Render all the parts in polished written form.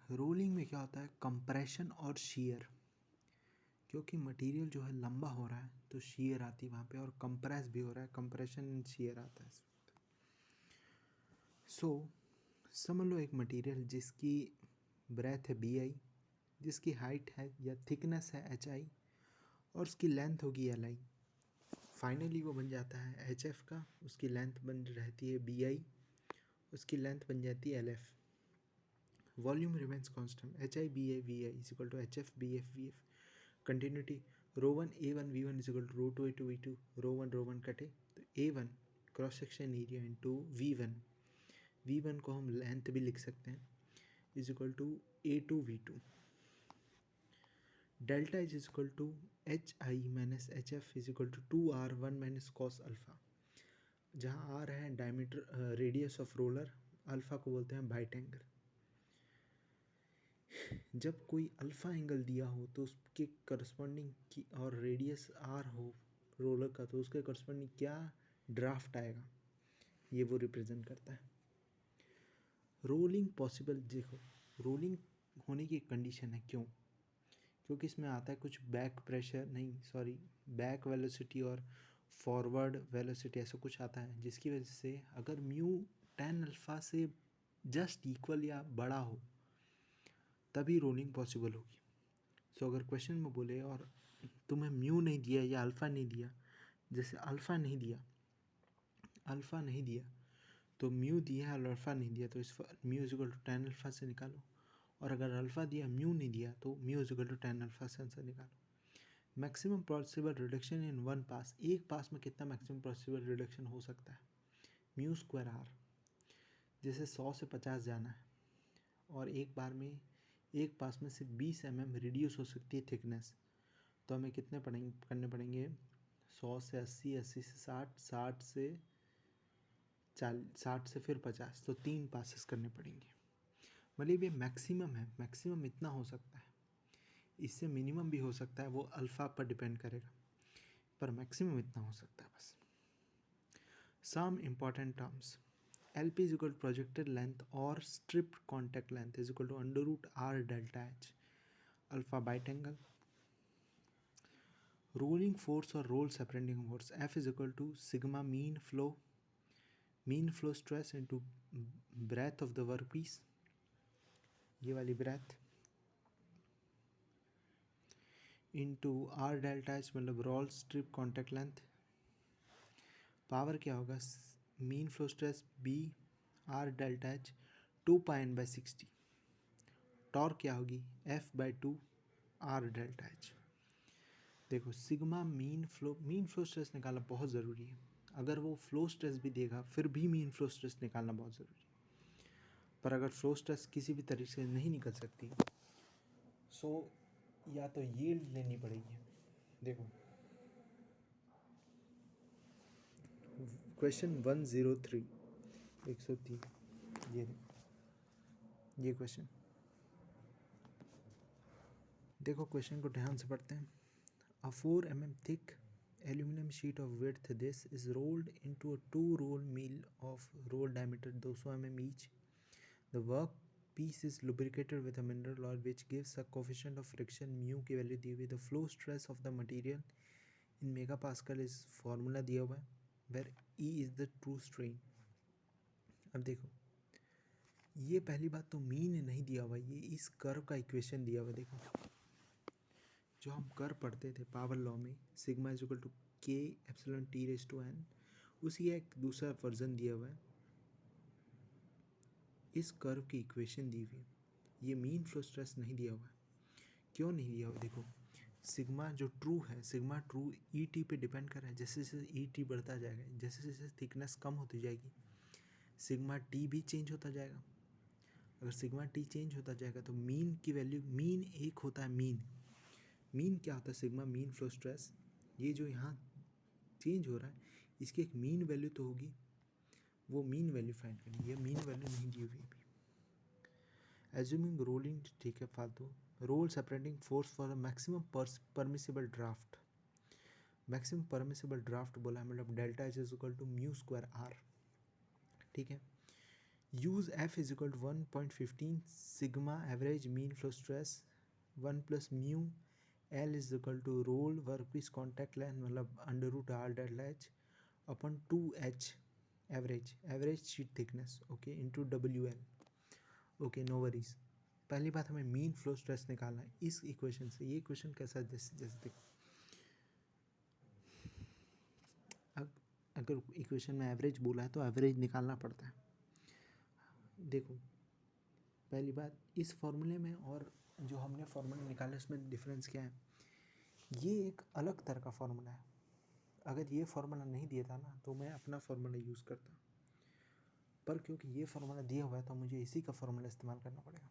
Rolling में क्या होता है, कंप्रेशन और शीयर, क्योंकि मटेरियल जो है लंबा हो रहा है तो शीयर आती है वहाँ पे, और कंप्रेस भी हो रहा है, कंप्रेशन एंड शीयर आता है। सो समझ लो एक मटेरियल जिसकी ब्रेथ है BI, जिसकी हाइट है या थिकनेस है HI, और उसकी लेंथ होगी LI। फाइनली वो बन जाता है HF का, उसकी लेंथ बन रहती है BI, उसकी लेंथ बन जाती है LF। Volume remains constant, HI BI VI is equal to HF BF VF। Continuity, ρ1 A1 V1 is equal to ρ2 A2 V2, ρ1 कटे तो A1 cross section area into V1 को हम लेंथ भी लिख सकते हैं, is equal to A2 V2। Delta is equal to HI minus HF is equal to 2R1 minus cos alpha, जहाँ R है diameter radius of roller, alpha को बोलते हैं बाइट एंगल। जब कोई अल्फ़ा एंगल दिया हो तो उसके करस्पॉन्डिंग की, और रेडियस R हो रोलर का, तो उसके करस्पॉन्डिंग क्या ड्राफ्ट आएगा, ये वो रिप्रेजेंट करता है। रोलिंग पॉसिबल, देखो रोलिंग होने की कंडीशन है, क्यों? क्योंकि इसमें आता है कुछ बैक प्रेशर, नहीं सॉरी, बैक वेलोसिटी और फॉरवर्ड वेलोसिटी, ऐसा कुछ आता है, जिसकी वजह से अगर म्यू tan अल्फ़ा से जस्ट इक्वल या बड़ा हो तभी रोलिंग पॉसिबल होगी। सो अगर क्वेश्चन में बोले और तुम्हें म्यू नहीं दिया या अल्फ़ा नहीं दिया, जैसे अल्फ़ा नहीं दिया तो म्यू दिया और अल्फ़ा नहीं दिया, तो इस mu is equal to tan alpha से निकालो, और अगर अल्फ़ा दिया म्यू नहीं दिया तो mu is equal to tan alpha से आंसर निकालो। Maximum possible reduction in one pass, एक पास में कितना मैक्सिमम पॉसिबल रिडक्शन हो सकता है, म्यू स्क्वायर R। जैसे 100 से 50 जाना है और एक पास में सिर्फ 20 mm रिड्यूस हो सकती है थिकनेस, तो हमें कितने करने पड़ेंगे, 100 से 80, 80 से 60, 60 से 60 से फिर 50, तो 3 पासेस करने पड़ेंगे। मतलब ये मैक्सिमम है, मैक्सिमम इतना हो सकता है, इससे मिनिमम भी हो सकता है, वो अल्फ़ा पर डिपेंड करेगा, पर मैक्सिमम इतना हो सकता है बस। Some important terms, LP is equal to projected length और stripped contact length is equal to √R delta H, alpha bite angle. Rolling force और roll separating force, F is equal to sigma mean flow stress into breadth of the work piece, ये वाली breadth, into R delta H मतलब roll strip contact length. Power क्या होगा, mean flow stress B R delta H 2πn/60। Torque क्या होगी, F/2 R delta H। देखो sigma mean flow stress निकालना बहुत ज़रूरी है, अगर वो फ्लो स्ट्रेस भी देगा फिर भी मीन फ्लो स्ट्रेस निकालना बहुत ज़रूरी है, पर अगर फ्लो स्ट्रेस किसी भी तरीके से नहीं निकल सकती सो या तो यील्ड लेनी पड़ेगी। देखो क्वेश्चन 103, 103, ये क्वेश्चन देखो, क्वेश्चन को ध्यान से पढ़ते हैं। A 4 mm thick aluminum sheet of width this is rolled into a 2 roll mill of roll diameter 200 mm each. The work piece is lubricated with a mineral oil which gives a coefficient of friction mu की value दी हुई। The flow stress of the material in megapascal is formula दिया हुआ है, where E is the true strain। अब देखो ये पहली बात तो मीन नहीं दिया हुआ, ये इस कर्व का इक्वेशन दिया हुआ। देखो जो हम कर्व पढ़ते थे पावर लॉ में, sigma is equal to K epsilon T⁻n, उसी का एक दूसरा वर्जन दिया हुआ है, इस कर्व की इक्वेशन दी हुई है। ये मीन फ्लो स्ट्रेस नहीं दिया हुआ है, क्यों नहीं दिया हुआ, देखो सिग्मा जो ट्रू है, सिग्मा ट्रू ET पे डिपेंड कर रहा है, जैसे जैसे ET बढ़ता जाएगा, जैसे जैसे थिकनेस कम होती जाएगी सिग्मा T भी चेंज होता जाएगा। अगर सिग्मा T चेंज होता जाएगा तो मीन की वैल्यू, मीन एक होता है, मीन क्या होता है, सिग्मा मीन फ्लो स्ट्रेस, ये जो यहाँ चेंज हो रहा है इसकी एक मीन वैल्यू तो होगी, वो मीन वैल्यू फाइंड करनी, ये मीन वैल्यू नहीं दी हुई अभी। एज्यूमिंग रोलिंग, ठीक है फालतू, roll separating force for maximum permissible draft, maximum permissible draft बोला है, मतलब delta is equal to mu square R, ठीक है। Use F is equal to 1.15 sigma average mean flow stress 1 plus mu L is equal to roll work piece contact length मतलब under root R del H अपन 2h average sheet thickness okay into W L okay no varies. पहली बात हमें mean flow stress निकालना है इस equation से। ये इक्वेशन कैसा है जैसे जैसे देखो अगर इक्वेशन में एवरेज बोला है तो एवरेज निकालना पड़ता है। देखो पहली बात इस फॉर्मूले में और जो हमने फॉर्मूला निकाला इसमें डिफरेंस क्या है। ये एक अलग तरह का फॉर्मूला है। अगर ये फार्मूला नहीं दिया था ना तो मैं अपना फार्मूला यूज़ करता, पर क्योंकि ये फार्मूला दिया हुआ है तो मुझे इसी का फार्मूला इस्तेमाल करना पड़ेगा।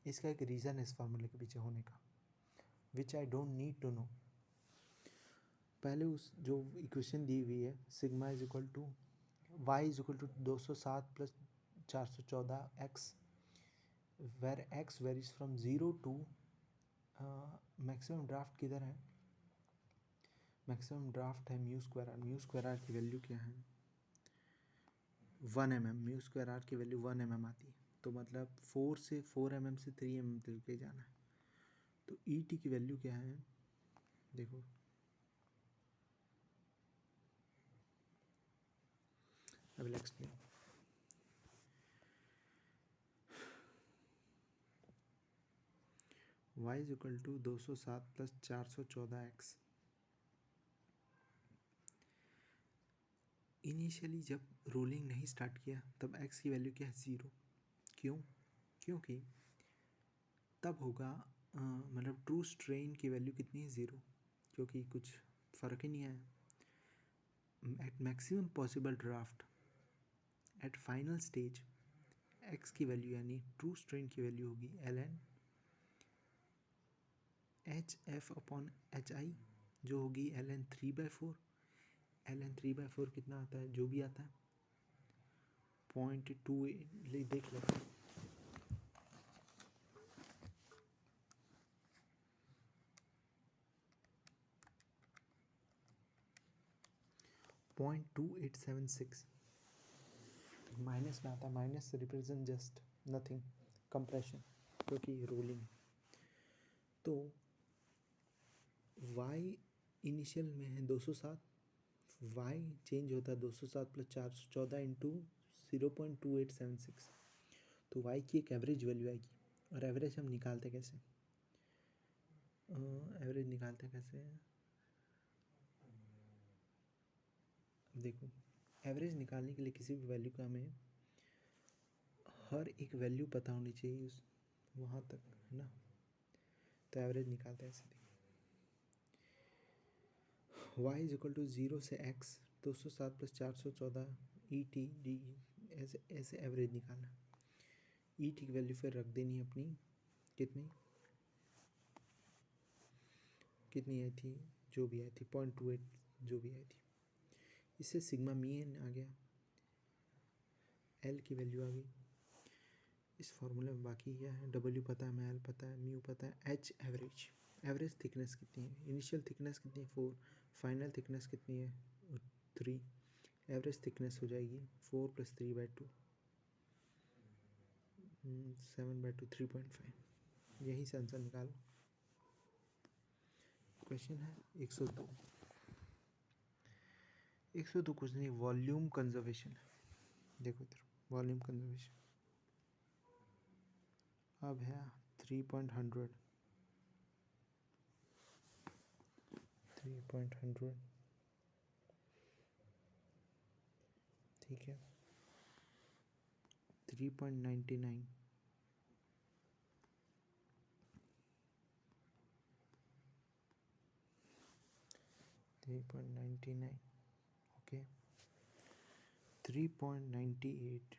इसका एक रीज़न है इस फार्मूले के पीछे होने का, which I don't need to know. पहले उस जो इक्वेशन दी हुई है sigma is equal to Y is equal to 207 plus 414 X, where X varies from 0 to maximum draft किधर है, मैक्सिमम ड्राफ्ट है म्यू स्क्वायर आर की वैल्यू क्या है 1 mm, म्यू स्क्वायर आर की वैल्यू 1 mm आती है। तो मतलब 4 से 4 mm से 3 mm तक ले जाना है। तो ई टी की वैल्यू क्या है देखो, I will explain. y is equal to 207 plus 414 x। Initially जब रोलिंग नहीं स्टार्ट किया तब x की वैल्यू क्या है 0। क्यों? क्योंकि तब होगा मतलब ट्रू स्ट्रेन की वैल्यू कितनी है 0, क्योंकि कुछ फ़र्क ही नहीं आया। At maximum possible draft at final stage x की वैल्यू यानी ट्रू स्ट्रेन की वैल्यू होगी ln H F upon H I, जो होगी ln 3/4। ln 3/4 कितना आता है, जो भी आता है 0.2 देख लो, 0.2876 माइनस में आता है। Minus represent just nothing compression, क्योंकि रोलिंग। तो y इनिशियल में है 207, y चेंज होता है 207 प्लस 414 इंटू 0.2876। तो y की एक एवरेज वैल्यू आएगी, और एवरेज हम निकालते कैसे, एवरेज निकालते कैसे देखो, एवरेज निकालने के लिए किसी भी वैल्यू का हमें हर एक वैल्यू पता होनी चाहिए उस वहाँ तक, है ना। तो एवरेज निकालते हैं ऐसे, y इज इक्वल टू 0 से x 207 plus 414 E T D, ऐसे ऐसे एवरेज निकालना। ई टी की वैल्यू फिर रख देनी है अपनी, कितनी कितनी आई थी, जो भी आई थी 0.28 जो भी आई थी। इससे सिग्मा मीन आ गया, एल की वैल्यू आ गई। इस फॉर्मूले में बाकी क्या है, डब्ल्यू पता है, एल पता है, म्यू पता है, एच एवरेज। एवरेज थिकनेस कितनी है, इनिशियल थिकनेस कितनी है 4, फाइनल थिकनेस कितनी है 3। एवरेज थिकनेस हो जाएगी 4 प्लस 3/2 7/2 3.5। यहीं से आंसर निकालो। क्वेश्चन है 102। 102 कुछ नहीं, वॉल्यूम कंजर्वेशन है। देखो इधर वॉल्यूम कंजर्वेशन अब है 3.100 ठीक है 3.99 3.99 ओके 3.98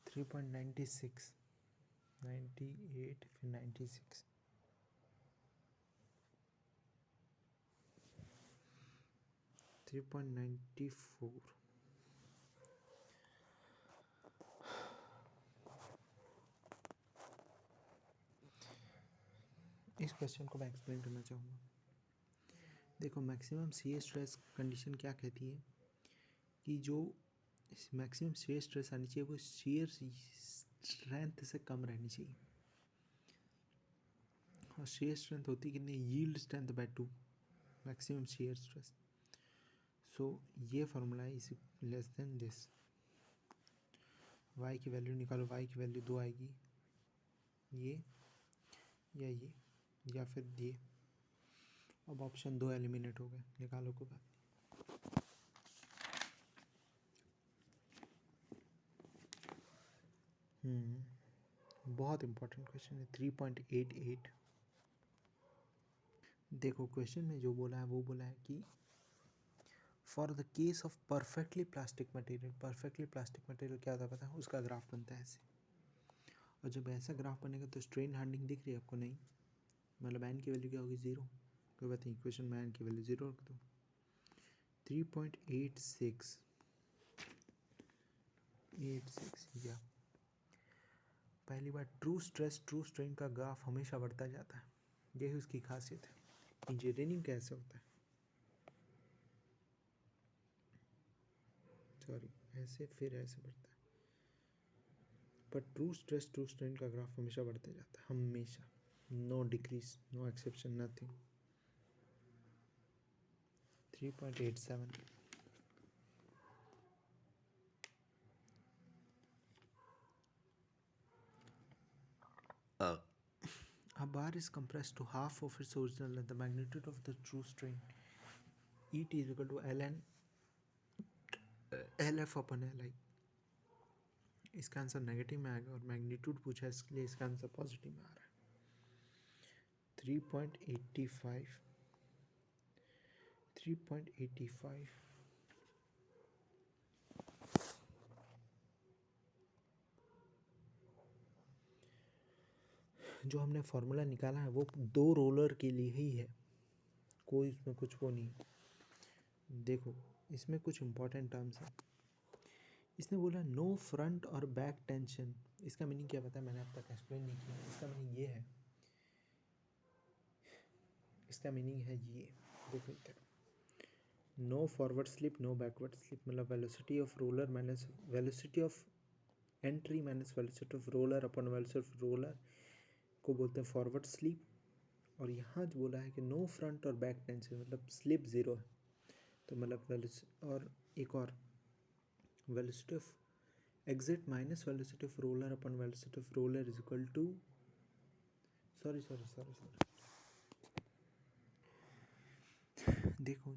3.96 98 फिर 96 3.94 3.94 इस क्वेश्चन को मैं एक्सप्लेन करना चाहूँगा। देखो मैक्सिमम शियर स्ट्रेस कंडीशन क्या कहती है कि जो मैक्सिमम शियर स्ट्रेस आनी चाहिए वो शियर स्ट्रेंथ से कम रहनी चाहिए, और शियर स्ट्रेंथ होती है कितनी, yield strength by 2 maximum shear stress. So ये फार्मूला है, is less than this. y की वैल्यू निकालो, y की वैल्यू 2 आएगी, ये या फिर ये। अब ऑप्शन 2 एलिमिनेट हो गए, निकालो को बात। बहुत इंपॉर्टेंट क्वेश्चन है 3.88। देखो क्वेश्चन में जो बोला है वो बोला है कि for the case of perfectly plastic material, perfectly plastic material क्या होता है पता है, उसका ग्राफ बनता है ऐसे, और जब ऐसा ग्राफ बनेगा तो स्ट्रेन हार्डनिंग दिख रही है आपको, नहीं, मतलब एन की वैल्यू क्या होगी 0, कोई बात नहीं, इक्वेशन में एन की वैल्यू 0 रख दो। 3.86 या पहली बार ट्रू स्ट्रेस ट्रू स्ट्रेन का ग्राफ हमेशा बढ़ता जाता है, यही उसकी खासियत है। इंजीनियरिंग कैसे होता है, सॉरी ऐसे फिर ऐसे बढ़ता है, पर ट्रू स्ट्रेस ट्रू स्ट्रेन का ग्राफ हमेशा बढ़ते जाता है, हमेशा, no decrease, no exception, nothing. 3.87 a bar is compressed to half of its original length. The magnitude of the true strain ET is equal to ln LF upon Li। इसका answer negative में आएगा, और magnitude पूछा है इसलिए इसका answer positive में आ रहा है। 3.85 जो हमने फॉर्मूला निकाला है वो 2 रोलर के लिए ही है, कोई इसमें कुछ वो नहीं। देखो इसमें कुछ इंपॉर्टेंट टर्म्स हैं। इसने बोला नो फ्रंट और बैक टेंशन, इसका मीनिंग क्या पता है, मैंने अब तक एक्सप्लेन नहीं किया। इसका मीनिंग ये है, इसका मीनिंग है ये, देखो इधर, no forward slip no backward slip, मतलब velocity of roller minus velocity of entry minus velocity of roller upon velocity of roller को बोलते हैं फॉरवर्ड स्लिप। और यहाँ जो बोला है कि नो फ्रंट और बैक टेंशन, मतलब स्लिप 0 है, तो मतलब और एक और velocity of exit minus velocity of roller upon velocity of roller is equal to, sorry देखो,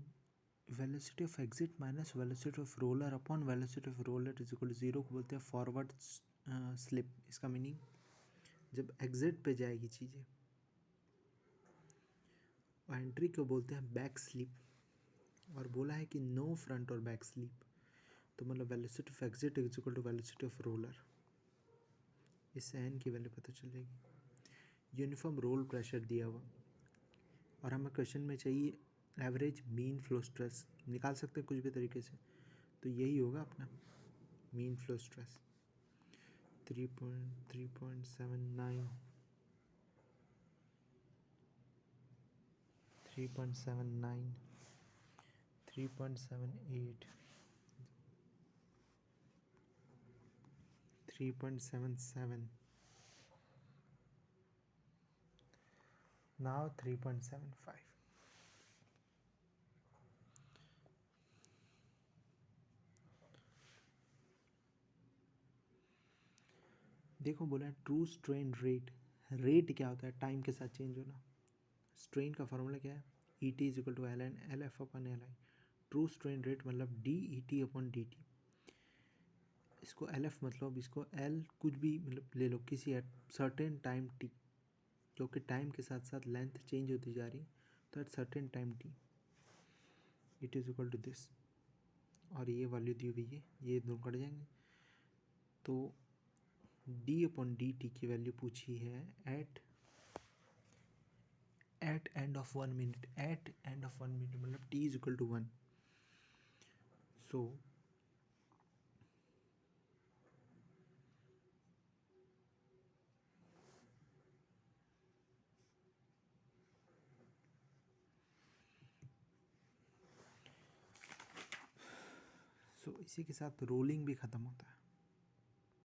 velocity of exit minus velocity of roller upon velocity of roller is equal to 0 को बोलते हैं फॉरवर्ड स्लिप। इसका meaning जब एग्जिट पे जाएगी चीज़ें, और एंट्री को बोलते हैं बैक स्लिप। और बोला है कि नो फ्रंट और बैक स्लिप, तो मतलब velocity of exit is equal to velocity of roller, इससे एन की वैल्यू पता चलेगी। यूनिफॉर्म रोल प्रेशर दिया हुआ, और हमें क्वेश्चन में चाहिए एवरेज मीन फ्लो स्ट्रेस, निकाल सकते हैं कुछ भी तरीके से, तो यही होगा अपना मीन फ्लो स्ट्रेस। 3.79 3.79 3.78 3.77 now 3.75। देखो बोला ट्रू स्ट्रेन रेट, रेट क्या होता है, टाइम के साथ चेंज होना। स्ट्रेन का फार्मूला क्या है, E T is equal to L N L F upon L I. True strain rate मतलब D E T upon D T. इसको एल एफ मतलब इसको एल कुछ भी मतलब ले लो, किसी सर्टेन टाइम टी, जो कि टाइम के साथ साथ लेंथ चेंज होती जा रही, तो at certain time T it is equal to this, और ये वैल्यू दी हुई है, ये दोनों कट जाएंगे, तो डी अपॉन डी टी की वैल्यू पूछी है at end of 1 minute, at end of 1 minute मतलब T is equal to 1। So इसी के साथ रोलिंग भी ख़त्म होता है।